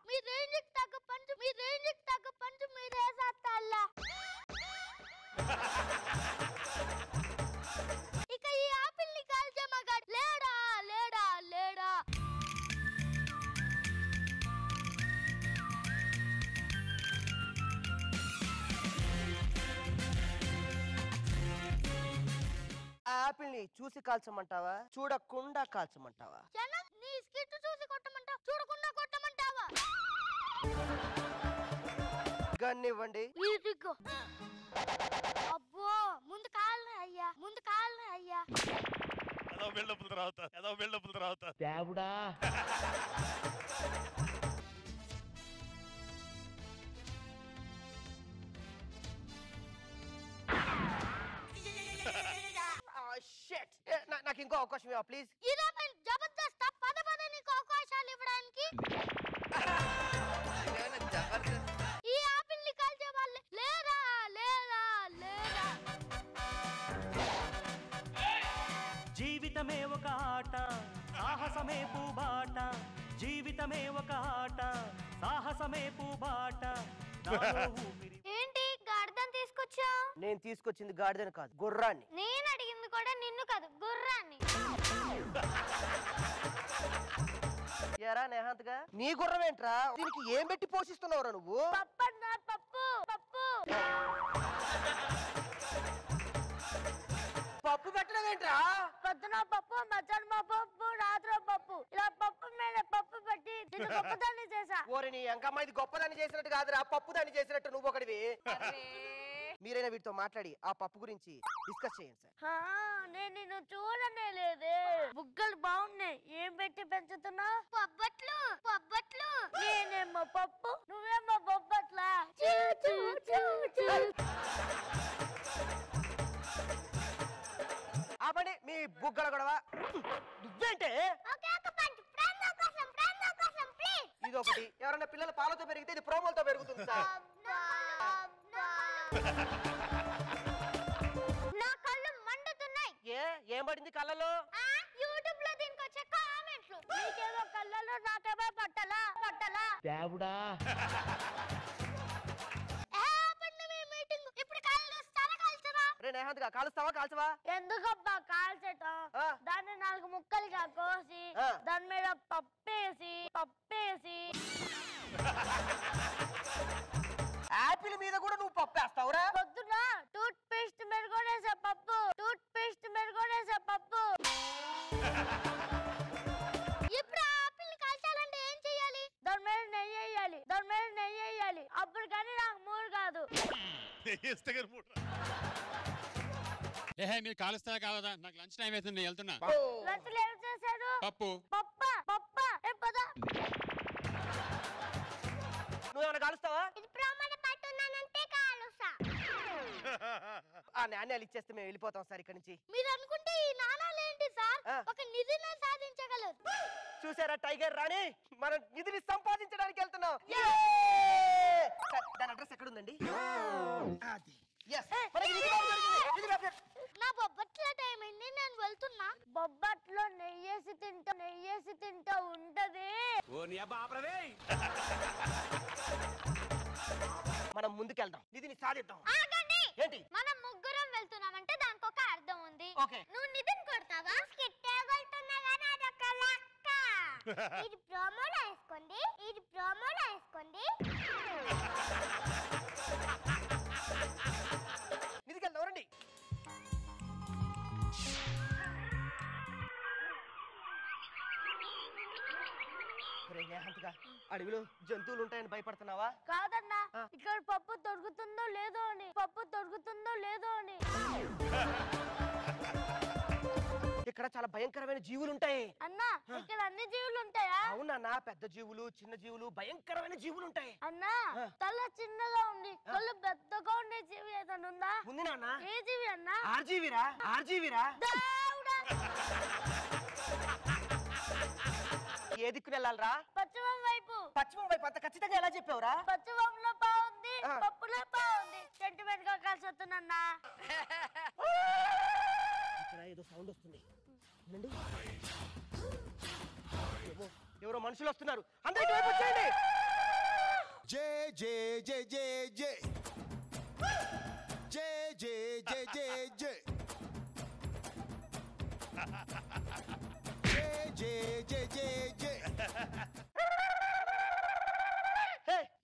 మీ రేంజ్కి తగ్గ పంచు, మీ రేంజ్కి తగ్గ పంచు మీరేసేస్తాల్లా. ఇక ఈ ఆపిల్ ని కాల్చే మగాడు లేడా? లేడా? లేడా? ఆపిల్ ని చూసి కాల్చమంటావా, చూడకుండా కాల్చమంటావా? జనం నీ స్కిట్ చూసి కొట్టమంటావా, చూడకుండా కొట్టమంటావా? గన్ ఇవ్వండి. ఇదిగో. అబ్బో, ముందు కాళ్ళని అయ్యా, ముందు కాళ్ళని అయ్యా. ఏదో బిల్డప్లు రావుతా దేవుడా. అవకాశం ఇవ్వ ప్లీజ్. జబర్దస్త్ పద పద నీకు అవకాశాలు ఇవ్వడానికి. ఈ ఆపిల్ ని కాల్చే వాళ్ళు లేరా లేరా లేరా. జీవితమే ఒక ఆట సాహసమే పూబాట, జీవితమే ఒక ఆట సాహసమే పూబాట. ఏంటి గాడిదని తీసుకొచ్చా? నేను తీసుకొచ్చింది గాడిదని కాదు, గుర్రాన్ని. నేను అడిగింది కూడా నిన్ను కాదు, గుర్రాన్ని. ఎరా నేహాంత్గా నీ గుర్రం ఏంట్రా? దీనికి ఏం పెట్టి పోషిస్తున్నావురా నువ్వు? పప్పు పప్పు పప్పు. పప్పు పెట్టడం ఏంట్రా? పొద్దున పప్పు, మధ్యాహ్నం పప్పు, రాత్రి పప్పు, ఇలా పప్పు మీద పప్పు పెట్టి గొప్పదాన్ని చేసా. ఓరి నీ అంకమ్మ, ఇది గొప్పదాన్ని చేసినట్టు కాదురా, పప్పు దాన్ని చేసినట్టు నువ్వు ఒకటివి. మీరైనా వీటితో మాట్లాడి ఆ పప్పు గురించి డిస్కస్ చేయండి సార్. నేను నిన్ను చూడనే లేదే. బుగ్గలు బాగున్నాయి, ఏం పెట్టి పెంచుతున్నా? పబ్బట్లు పబ్బట్లు. నేనేమో పప్పు, నువ్వేమో బొబ్బట్లా. ఆపండి మీ బుగ్గల గొడవ. నువ్వేంటే ఇది ఒకటి. ఎవరైనా పిల్లలు పాలతో పెరిగితే ఇది ప్రోమోలతో పెరుగుతుంది సార్. నా కళ్ళు మండుతున్నాయి. ఏం పడింది కళ్ళలో? యూట్యూబ్ లో దీనికి వచ్చే కామెంట్లు. నీకేమో కళ్ళలో, నాకేమో పట్టలా పట్టలా. దేవుడా. ఇప్పుడు కాలుస్తావా కాల్చవా? రే నేహాంత్గా కాలుస్తావా కాల్చవా? ఎందుకబ్బా కాల్చటం? దాన్ని 4 ముక్కలుగా కోసి దాని మీద పప్పేసి యాపిల్ మీద కూడా నువ్వు పప్పు వేస్తావురా? పొద్దున టూత్ పేస్ట్ మీద కూడా వేసా పప్పు, టూత్ పేస్ట్ మీద కూడా వేసా పప్పు. ఇప్పుడు ఆపిల్ కాల్చాలంటే ఏం చెయ్యాలి? దాని మీద నెయ్యి వేయాలి, దాని మీద నెయ్యి వేయాలి. అప్పుడు కానీ నాకు మూడు కాదు. ఏహే మీరు కాలుస్తా కావదా? నాకు లంచ్ టైం అవుతుంది, నేను వెళ్తున్నా. లంచ్ ఏం చేశారు? పప్పు పప్ప ఏం పద. నువ్వేమైనా కాలుస్తావా? ఇది ప్రమాణ పట్టున్నానంటే కాలుస్తా. ఆ నాణ్యాలు ఇచ్చేస్తే మేము వెళ్ళిపోతాం సార్ ఇక్కడి నుంచి. మీరు అనుకుంటే ఈ నాణాలు ఏంటి సార్? ఒక నిధిని సాధించగలరు. చూసారా టైగర్ రాణి, మనం నిధిని సంపాదించడానికి వెళ్తున్నాం. సార్, దాని అడ్రస్ ఎక్కడ ఉందండి? నా బొబ్బట్ల టైం అయింది, నేను వెళ్తున్నా. బొబ్బట్లో నెయ్యేసి తింటా ఉంటది. మనం ముందుకెళ్దాం, నిధిని సాధిద్దాం. ఆగండి. ఏంటి? మనం ముగ్గురం వెళ్తున్నామంటే దానికి ఒక అర్థం ఉంది. ఓకే. నువ్వు నిధిని కొడతావా? స్కిట్టే వెళ్తున్నా కానీ అదొక లెక్క. ఇది ప్రోమోలో వేసుకోండి, ఇది ప్రోమోలో వేసుకోండి. నిధికెళ్దాం రండి. అడవిలో జంతువులు ఉంటాయని భయపడుతున్నావా? కాదన్నా, ఇక్కడ పప్పు దొరుకుతుందో లేదో అని. ఇక్కడ చాలా భయంకరమైన జీవులు ఉంటాయి అన్నా. ఇక్కడ అన్ని జీవులు ఉంటాయా? అవునన్నా, పెద్ద జీవులు, చిన్న జీవులు, భయంకరమైన జీవులు ఉంటాయి. అన్నా, తల చిన్నగా ఉంది, కళ్ళు పెద్దగా ఉండే జీవి ఏదైనా ఉందా? ఉంది నాన్న. ఏ జీవి అన్నా? ఆర్జీవిరా. ఏ దిక్కున వెళ్ళాలరా? పశ్చిమం వైపు. అంత ఖచ్చితంగా ఎలా చెప్పావురా? పశ్చిమంలో బాగుంది, పప్పులో బాగుంది. సెంటిమెంట్ గా కలిసి వస్తున్నా. ఇక్కడ ఏదో సౌండ్ వస్తుంది. ఎవరో మనుషులు వస్తున్నారు. అందరూ ఇటువైపు వచ్చేయండి. జై జై జై జై జై జై జై జై జై జై జై జై జై.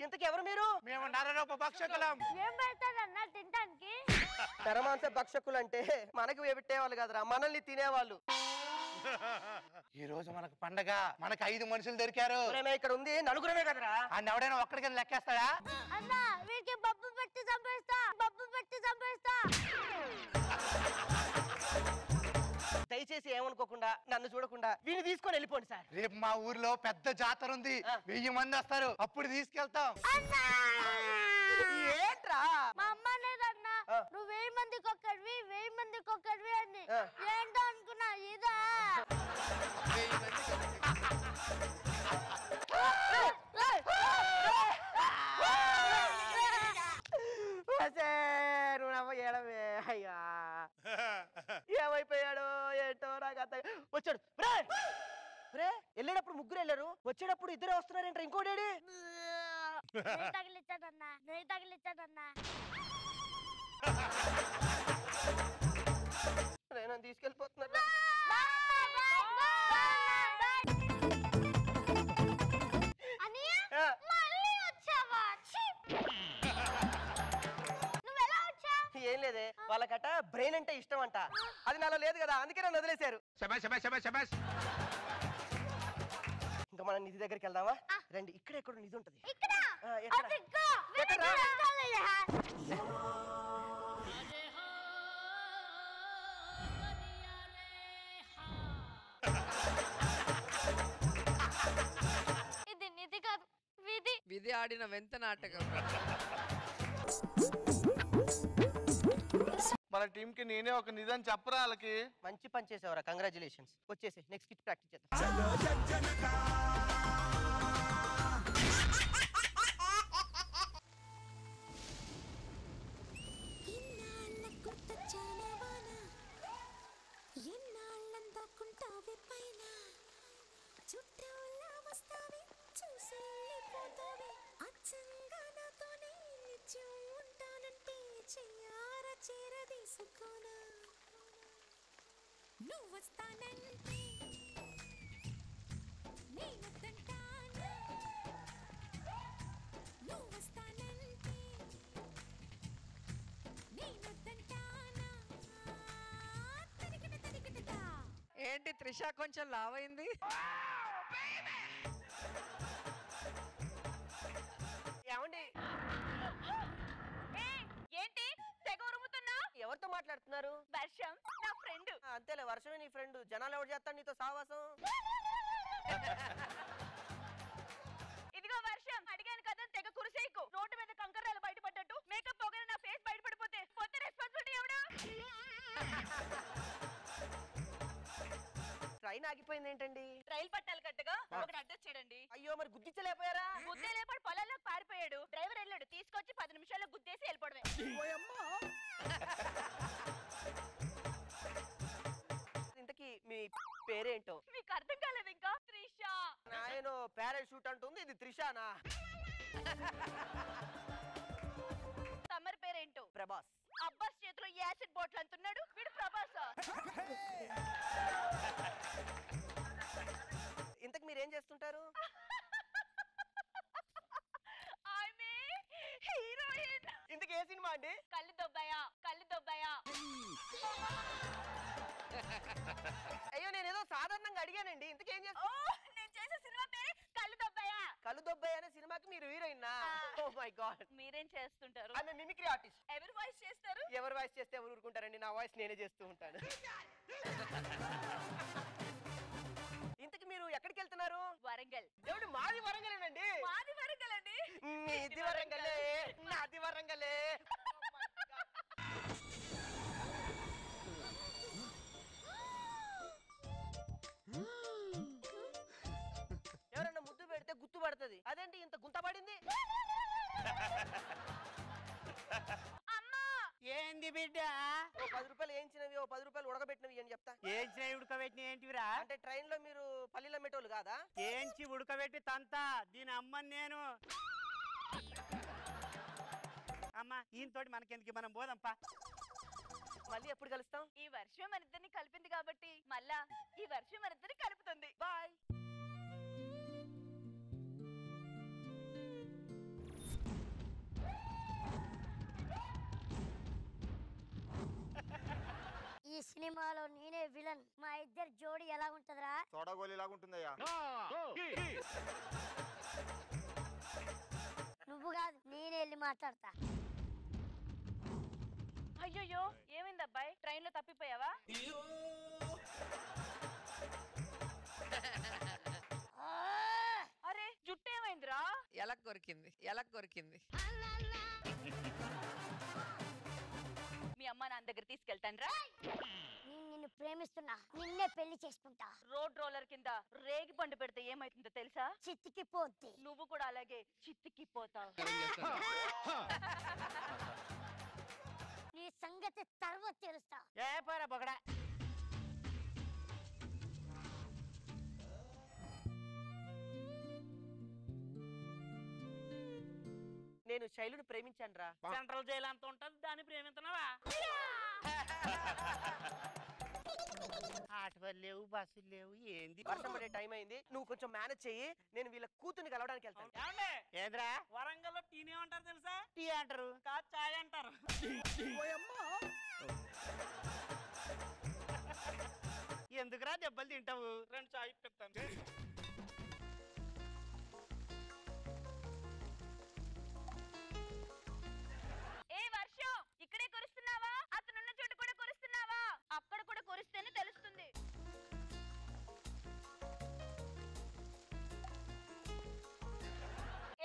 ఇంతకు ఎవరు మీరు? మేము నరరూప భక్షకులం. ఏం పెడతారన్నా తినడానికి? నరమాంస భక్షకులు అంటే మనకి వేబెట్టేవాళ్ళు కదరా, మనల్ని తినేవాళ్ళు. ఈ రోజు మనకు పండగ. మనకు 5 మనుషులు దొరికారు. ఇక్కడ ఉంది నలుగురమే కదరా. అన్న ఎవడైనా ఒక్కడికి లెక్కేస్తాడా? అన్నా, వీరికి బొబ్బు పెట్టి చంపేస్తా. దయచేసి ఏమనుకోకుండా, నన్ను చూడకుండా వీని తీసుకొని వెళ్ళిపోండి సార్. రేపు మా ఊర్లో పెద్ద జాతర ఉంది, 1000 మంది వస్తారు. అప్పుడు తీసుకెళ్తాం. ఏంట్రా? మా అమ్మ లేదన్నా, నువ్వు 1000 మందికి ఒక్కడివి 1000 మందికి ఒక్కడివి అని ఏంటో అనుకున్నా ఇదా అయ్యా ఏమైపోయాడు ఏంటో నాకు అర్థం వచ్చాడు వెళ్ళేటప్పుడు ముగ్గురు వెళ్ళారు వచ్చేటప్పుడు ఇద్దరే వస్తున్నారేంట ఇంకోటి తగిలిచ్చాడన్నా నెయ్యి తగిలిచ్చాడన్నా నేను తీసుకెళ్ళిపోతున్నా ఏం లేదే వాళ్ళకట బ్రెయిన్ అంటే ఇష్టం అంట అది నాలో లేదు కదా అందుకే నన్ను వదిలేశారు ఇంకా మనం నిధి దగ్గరికి వెళ్దామా రండి ఇక్కడ ఎక్కడ నిధి ఉంటది ఇది నిధి కాదు విధి విధి ఆడిన వెంత నాటకం మన టీం కి నేనే ఒక నిజం చెప్పరా వాళ్ళకి మంచి పని చేసావరా కంగ్రాచులేషన్స్ వచ్చేసి నెక్స్ట్ కిట్ ప్రాక్టీస్ చేద్దాం ఏంటి త్రిష కొంచెం లావైంది ఏమండి ఏంటి తెగ ఉరుముతున్నా ఎవరితో మాట్లాడుతున్నారు వర్షం నా ఫ్రెండ్ అంతేలే వర్షమే నీ ఫ్రెండ్ జనాలు ఎవరు చేస్తాడు నీతో సావాసం ఇదిగో వర్షం అడిగాను కదా తెగ కురిసేయకు రోడ్డు మీద కంకర్రాలు బయటపడ్డట్టు మేకప్ పోగానే నా ఫేస్ బయటపడిపోతే కొత్త రెస్పాన్సిబిలిటీ ఎవడు ట్రైన్ ఆగిపోయింది ఏంటండి రైలు పట్టాలి కట్టగా ఒకటి అడ్రస్ చేయడండి అయ్యో మరి గుద్దించలేకపోయారా గుద్దే లేపాడు పొలాల్లోకి పారిపోయాడు డ్రైవర్ వెళ్ళాడు తీసుకొచ్చి 10 నిమిషాల్లో గుద్దేసి వెళ్ళిపోవడమే ఇంతకీ మీ పేరేంటో మీకు అర్థం కాలేదు ఇంకా త్రిష నాయనో పారాషూట్ అంటుంది ఇది త్రిషానా తమరి పేరేంటో ప్రభాస్ అబ్బాస్ చేతిలో యాసిడ్ బాటిల్ అంటున్నాడు వీడు ప్రభాస్ ఇంతకు మీరేం చేస్తుంటారు హీరోయిన్ ఇంతకు ఏ సినిమా అండి కళ్ళు దొబ్బాయా అయ్యో నేను ఏదో సాధారణంగా అడిగానండి ఇంతకేం చేస్తా నేను చేసే సినిమా పేరే కళ్ళు దొబ్బాయా కళ్ళు దొబ్బాయి అనే సినిమాకి మీరు హీరోయిన్ ఓ మై గాడ్ మీరేం చేస్తుంటారు ఆమె మిమిక్రీ ఆర్టిస్ట్ ఎవరు వాయిస్ చేస్తారు ఎవరు వాయిస్ చేస్తే ఎవరు ఊరుకుంటారండి నా వాయిస్ నేనే చేస్తూ ఉంటాను ఇంతకి మీరు ఎక్కడికి వెళ్తున్నారు వరంగల్ దేవుడు మాది వరంగలేనండి మాది వరంగల్ అండి మీది వరంగలే నాది వరంగలే ఎవరన్నా ముద్దు పెడితే గుర్తు పడుతుంది అదేంటి ఇంత గుంత పడింది ఏంది బిడ్డ ఓ 10 రూపాయలు ఏంచినవి ఓ 10 రూపాయలు ఉడకబెట్టినవి అని చెప్తా ఏంచి ఉడకబెట్టిన ఏంటివిరా అంటే ట్రైన్ లో మీరు పల్లీల మెటోలు కాదా ఏంచి ఉడకబెట్టి తంత దీని అమ్మని నేను అమ్మా ఈయనతోటి మనకెందుకు మనం పోదాంపా మళ్ళీ ఎప్పుడు కలుస్తాం ఈ వర్షం మన ఇద్దరిని కలిపింది కాబట్టి మళ్ళా ఈ వర్షం మన ఇద్దరిని కలుపుతుంది బాయ్ ఈ సినిమాలో నేనే విలన్ మా ఇద్దరు జోడి ఎలా ఉంటదిరా తోడగోలి లాగా ఉంటుందయ్యా నువ్వు కాదు నేనే వెళ్ళి మాట్లాడతా అయ్యో ఏమైంది అబ్బాయి ట్రైన్ లో తప్పిపోయావా అరే జుట్టు ఏమైందిరా ఎలక్ కొరికింది మీ అమ్మ అమ్మా నాన్న దగ్గర తీసుకెళ్తాను రా. నిన్ను ప్రేమిస్తున్నా, నిన్నే పెళ్లి చేసుకుంటా. రోడ్ రోలర్ కింద రేగి పండు పెడితే ఏమైతుందో తెలుసా? చిత్తికిపోద్ది. నువ్వు కూడా అలాగే చిత్తికిపోతావు. నీ సంగతి తర్వాత తెలుస్తా. ఏ పోరా బొగడా. నేను శైలుని ప్రేమించాను రా. సెంట్రల్ జైలు అంత ఉంటది, దాన్ని ప్రేమిస్తున్నావా? ఆటోలు లేవు, బస్సులు లేవు, ఏంది? వర్షం పడే టైం అయింది, నువ్వు కొంచెం మేనేజ్ చెయ్యి. నేను వీళ్ళ కూతుర్ని కలవడానికి వెళ్తాను. ఏంద్రా వరంగల్లో టీనే అంటారు తెలుసా? టీ అంటారు కాదు, చాయ్ అంటారు. ఎందుకురా దెబ్బలు తింటావు? 2 చాయ్ ఇప్పిస్తాను. ఏ వర్షం, ఇక్కడే కురుస్తున్నావా? అతనున్న చోట కూడా కురుస్తున్నావా? అక్కడ కూడా కురిస్తేనే తెలుస్తుంది.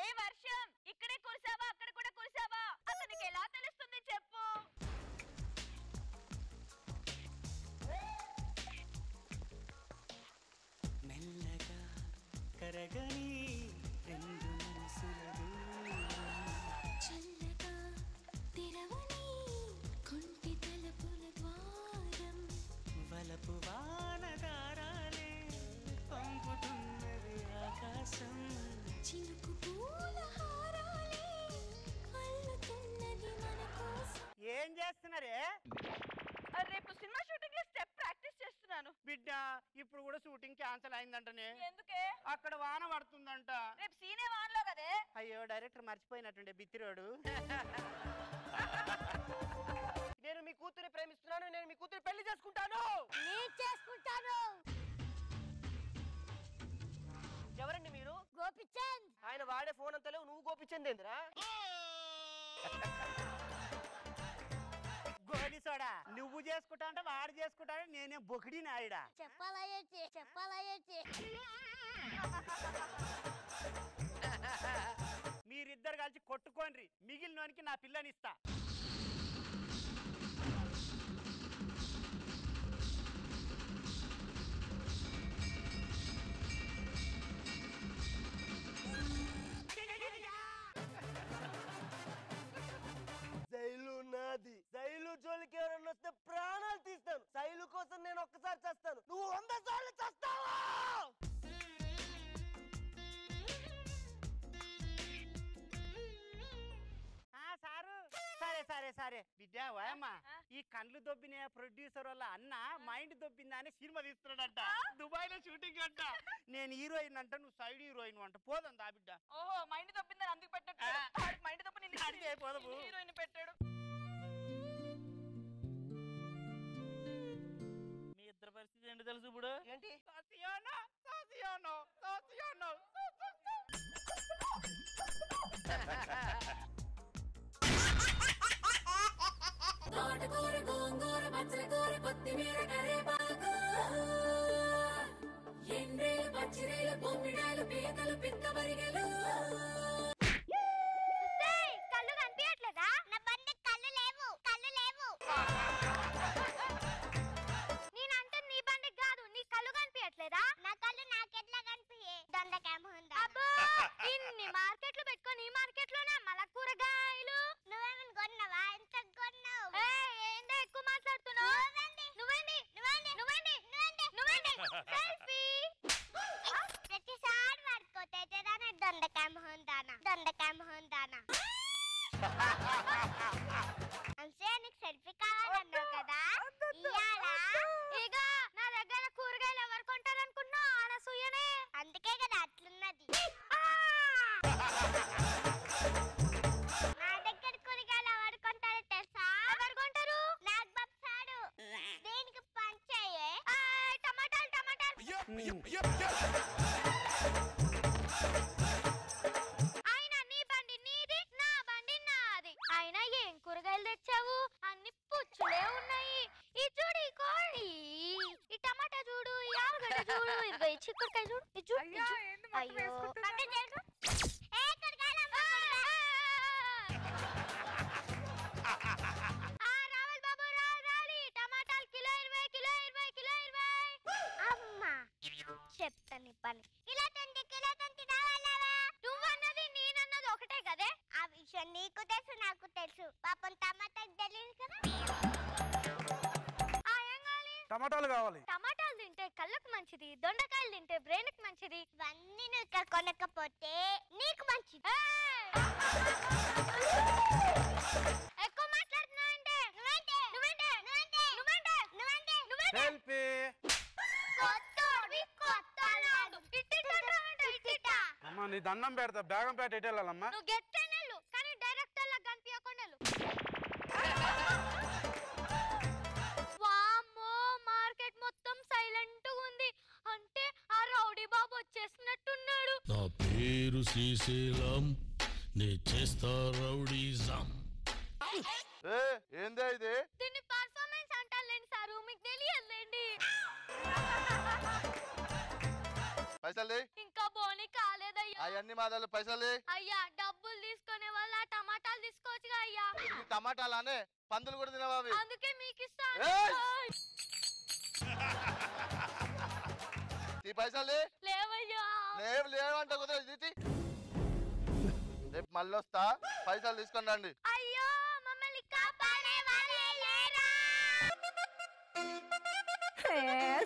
ఏ వర్షం, ఇక్కడే కురిసావా? అక్కడ కూడా కురిసావా? అతనికి ఎలా తెలుస్తుంది చెప్పు. మెల్లగా కరగని రెండు మనసుల చల్లగా తెరవని కొంటి తలుపుల ద్వారం వలపు వానదారాలే పంపుతున్నది ఆకాశం. చినుకు పూల హారాలే అల్లుతున్నది మన కోసం. ఏం చేస్తున్నారే? రేపు సినిమా షూటింగ్ స్టెప్ ప్రాక్టీస్ చేస్తున్నాను. బిడ్డ ఇప్పుడు కూడా షూటింగ్ క్యాన్సిల్ అయిందంటనే. ఎందుకే? అక్కడ వాన పడుతుందంట. రేపు సీనే వానలో కదే. అయ్యో డైరెక్టర్ మర్చిపోయినట్టుండే బిత్తిరోడు. నేను మీ కూతుర్ని ప్రేమిస్తున్నాను, నేను మీ కూతురు పెళ్లి చేసుకుంటాను. నేను చేసుకుంటాను. ఎవరండి మీరు? గోపిచంద్. ఆయన వాడే ఫోన్ అంత లేవు, నువ్వు గోపిచంద్ ఏందిరా? గోడి సోడా నువ్వు చేసుకుంటా అంటే వాడు చేసుకుంటా, నేనే బొకిడి నాయుడా. చెప్పాలా మీరిద్దరు కలిసి కొట్టుకోండి, మిగిలినోనికి నా పిల్లనిస్తా. శైలు నాది. శైలు జోలికి ఎవరన్నా వస్తే ప్రాణాలు తీస్తాను. శైలు కోసం నేను ఒక్కసారి చేస్తాను, నువ్వు 100 సార్లు చేస్తావా? సారు సరే విద్యా వాయమ్మా, ఈ కండ్లు దొబ్బిన ప్రొడ్యూసర్ వల్ల అన్న మైండ్ దొబ్బిందా అని సినిమా తీస్తున్నాడంట. దుబాయ్ లో షూటింగ్ అంట. నేను హీరోయిన్ అంట, నువ్వు సైడ్ హీరోయిన్ అంట. పోదాం దా బిడ్డ. ఓహో మైండ్ తప్పిందని అందుకు పెట్టాడు. మైండ్ తప్ప పోదాము. హీరోయిన్ పెట్టాడు. మీ ఇద్దరు పరిస్థితి ఏంటి తెలుసు ఇప్పుడు? ఏంటి? తోటకూర గోంగూర పచ్చకూర కొత్తిమీర కరివేపాకు ఎండ్రేలు పచ్చిరేలు బొమ్మిడాలు పీతలు పిత్త పరిగెలు. కళ్ళు కనిపించట్లేదా? నా బండి కళ్ళు లేవు. నేనంటే నీ బండికి కాదు, నీ కళ్ళు కనిపించట్లేదా? నా కళ్ళు నాకెట్లా కనిపించే? దొండకేముందా? అబ్బో ఇన్ని మార్కెట్లు పెట్టుకొని ఈ మార్కెట్లోనే మళ్ళా కూరగాయలు. నువ్వేమని కొన్నావా? ఎంత కొన్నావు? ఏందో ఎక్కువ మాట్లాడుతున్నావు. సెల్ఫీ. ప్రతిసారి పడుకోతేదానా దొండకాయ మొహం దానా. అంతే నీకు సెల్ఫీ కావాలన్నావు కదా, ఇయ్యాలా? ఇగో నా దగ్గర కూరగాయలు ఎవరు కొంటారనుకున్నావు? అనసూయనే. అందుకే కదా అట్లున్నది. నా దగ్గర కూరగాయలు ఎవరు కొంటారో తెలుసా? ఎవరు కొంటారు? నాకు బప్సాడు. దేనికి పంచాయే? టమాటాలు. అయినా నీ బండి నీది, నా బండి నాది. అయినా ఏం కూరగాయలు తెచ్చావు? అన్ని పుచ్చులే ఉన్నాయి. ఈ చూడు, ఈ కోడి, ఈ టమాటా చూడు, ఈ ఆలుగడ్డ చూడు, ఇదిగో ఈ చిక్కుడుకాయ చూడు, ఇది చూడు. అయ్యో పక్కన జరుగు. రావాలి బాబు చెప్తాను పని. ఇలా తంతి నువ్వన్నది నేనన్నది ఒకటే కదే. ఆ విషయం నీకు తెలుసు నాకు తెలుసు. పాపం టమాటాకి తెలియదు కదా. టమాటాలు కావాలి. టమాటాలు తింటే కళ్ళకు మంచిది, దొండకాయలు తింటే బ్రెయిన్ కి మంచిది. ఇవన్నీ నువ్వు ఇక్కడ కొనకపోతే నీకు మంచిది. ఎక్కువ మాట్లాడుతున్నావంటే అమ్మా నీ దండం పెడతా. బేగంపేట ఎటు వెళ్ళాలమ్మా? నువ్వు గెట్టెనెళ్ళు కానీ డైరెక్టర్ లా కనిపించకుండా. వామ్మో మార్కెట్ మొత్తం సైలెంట్ గా ఉంది. అంటే ఆ రౌడీ బాబు వచ్చేసినట్టున్నాడు. నా పేరు శ్రీశైలం, నే చేస్తా రౌడీజం. ఏందే ఇది? దీన్ని పర్ఫార్మెన్స్ అంటారులేండి సారు, మీకు తెలియదులేండి. పైసలు ఇంకా బోని కాలేదయ్యా. అవన్నీ మాదాలు పైసలు అయ్యా డబ్బులు తీసుకునే వాళ్ళ టమాటాలు తీసుకోవచ్చుగా అయ్యా. టమాటాలానే పందులు కూడా తినవా అవి? అందుకే మీకు ఇస్తాను. ఈ పైసలు లేవయ్యా. లేవంట కుదరదు. రేపు మళ్ళీ వస్తా, పైసలు తీసుకొని రండి. అయ్యో మమ్మల్ని కాపాడే వాళ్ళే లేరా?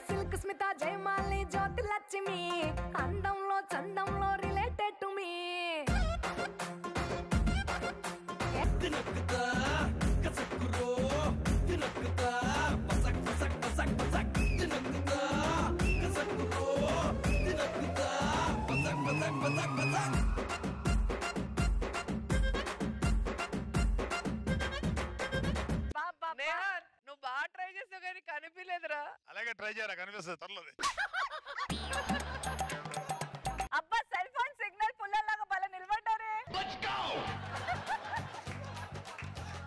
సిల్క్ స్మిత జయమాలి జ్యోతి లక్ష్మి అందంలో చందంలో రిలేటెడ్ టు మీ. నువ్వు బాగా ట్రై చేసావు కానీ కనిపించలేదురా. అలాగే ట్రై చేయరా, కనిపిస్తుంది త్వరలో. అబ్బా సెల్ ఫోన్ సిగ్నల్ పుల్లలాగా బల నిలబడ్డారే.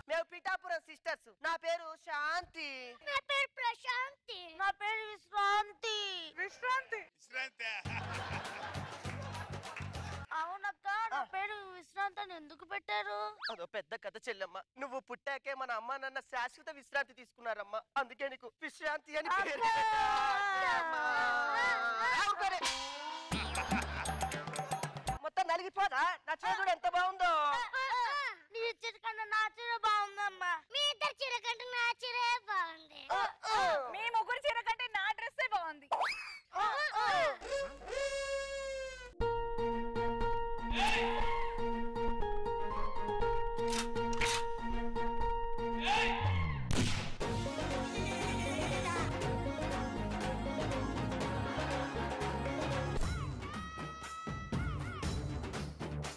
మేము పిఠాపురం సిస్టర్స్. నా పేరు శాంతి. నా పేరు ప్రశాంతి. నా పేరు విశ్రాంతి. విశ్రాంతి. అవునక్క నా పేరు విశ్రాంతి అని ఎందుకు పెట్టారు? అదో పెద్ద కథ చెల్లెమ్మ. నువ్వు పుట్టాకే మన అమ్మ నాన్న శాశ్వత విశ్రాంతి తీసుకున్నారమ్మా. అందుకే నీకు విశ్రాంతి అని పేరు. మొత్తం నలిగిపోదా? నా చీర ఎంత బాగుందో. నీ చీర కన్నా నా చీర బాగుందమ్మా. మీ ఇద్దరు చీర కంటే నా చీరే బాగుంది. మీ ముగ్గురు చీర కంటే నా డ్రెస్సే బాగుంది.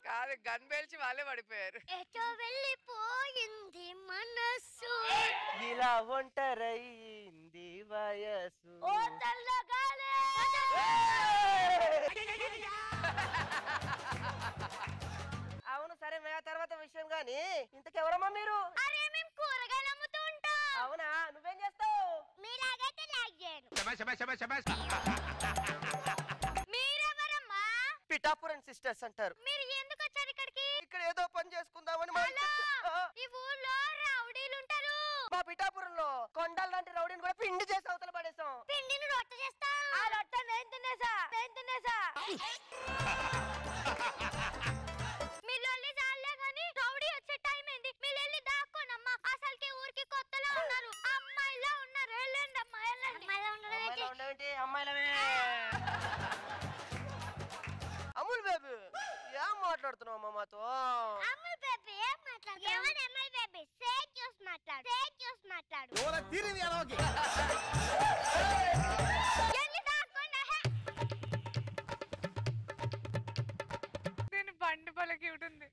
కాదు గన్ పేల్చి వాళ్ళే పడిపోయారు. ఎటో వెళ్ళిపోయింది మనసు, ఇలా ఒంటరయింది వయసు. ఓ తెల్లగాలే. అవును సరే మే తర్వాత విషయం గాని ఇంతకెవరమ్మా మీరు? అరే మేము కూరగాయలు అమ్ముతూ ఉంటాం. అవునా, నువ్వేం చేస్తావు? మీలాగైతే లాగ్ చేయను. మీరెవరమ్మా? పిఠాపురం సిస్టర్స్ అంటారు. మీరు ఎందుకు వచ్చారు ఇక్కడికి? ఇక్కడ ఏదో పని చేసుకుందామని మా ఇంటికి ఈ ఊర్లో రౌడీలు ఉంటారు. మా పిఠాపురంలో కొండల లాంటి రౌడీని కూడా పిండి చేసి అవతల పడేసాం. పిండిని రొట్టె చేస్తాం. ఆ రొట్టె నేను తినేసా. మీరు వెళ్ళి చాలే గాని రౌడీ వచ్చే టైం ఏంది? మీరు వెళ్ళి దాక్కోనమ్మా. అసలుకి ఊరికి కొత్తలో ఉన్నారు. అమ్మాయిలా ఉన్నారు. వెళ్ళండి అమ్మా వెళ్ళండి. ఉండవేంటి అమ్మాయిలమే. అమూల్ బేబీ ఏం మాట్లాడుతున్నావు అమ్మా మాతో? అమ్మాయి బేబీ ఏం మాట్లాడుతున్నావు? ఎవరు అమ్మాయి బేబీ? సేట్ జ్యూస్ మాట్లాడు. వెళ్ళి దాక్కోండి. దీని బండి బలకి ఉంటుంది.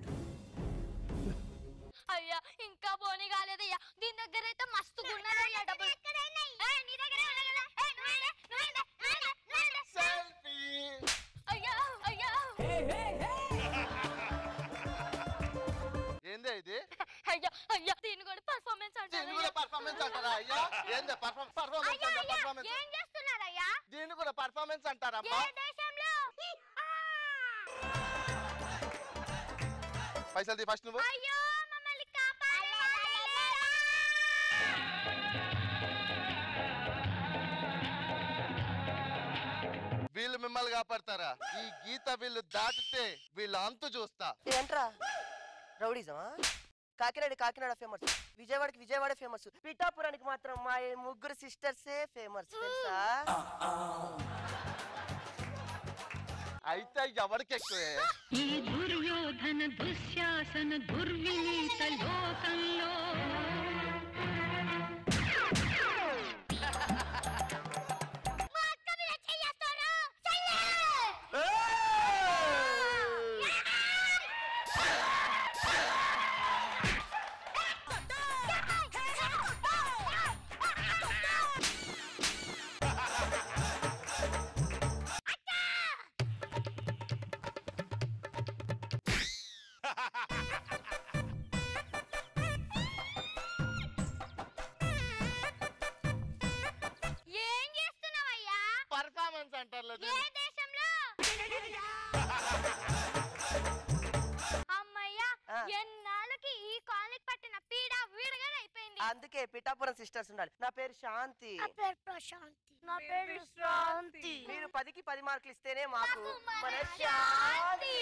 అయ్యా ఇంకా బోని కాలేదయ్యా. దీని దగ్గర అయితే మస్తు గున్నదయ్యా డబ్బులు. నీ దగ్గర అయ్యా అయ్యా ఏందే ఇది? అయ్యా అయ్యా దీని కూడా పర్ఫార్మెన్స్ అంటారు. పర్ఫార్మెన్స్ అంటారా అయ్యా? ఏందే పర్ఫార్మెన్స్? ఏం చేస్తున్నారయ్యా? దీన్ని కూడా పర్ఫార్మెన్స్ అంటారమ్మా? ఏ దేశంలో? పైసలు తీ ఫస్ట్ నువ్వు. అయ్యో మమ్మల్ని కాపాడే. వీళ్ళు మిమ్మల్ని కాపాడతారా? ఈ గీత వీళ్ళు దాటితే వీళ్ళ అంతు చూస్తా. ఏంట్రా రౌడీజమా? కాకినాడ ఫేమస్, విజయవాడ ఫేమస్, పిఠాపురానికి మాత్రం మా ముగ్గురు సిస్టర్సే ఫేమస్ తెలుసా? అయితే ఎవరికి ఎక్కువే? ఈ దుర్యోధన దుశ్శాసన దుర్వినీత లోకంలో పర్ఫార్మెన్స్ అంటారు. ఏ దేశంలో? అమ్మయ్యా, ఎన్నాళ్ళకి ఈ కాలనీకి పట్టిన పీడ వీడగానే అయిపోయింది. అందుకే పిఠాపురం సిస్టర్స్ ఉండాలి. నా పేరు శాంతి. నా పేరు ప్రశాంతి. నా పేరు శాంతి. మీరు 10కి 10 మార్కులు ఇస్తేనే మాకు మనశ్శాంతి.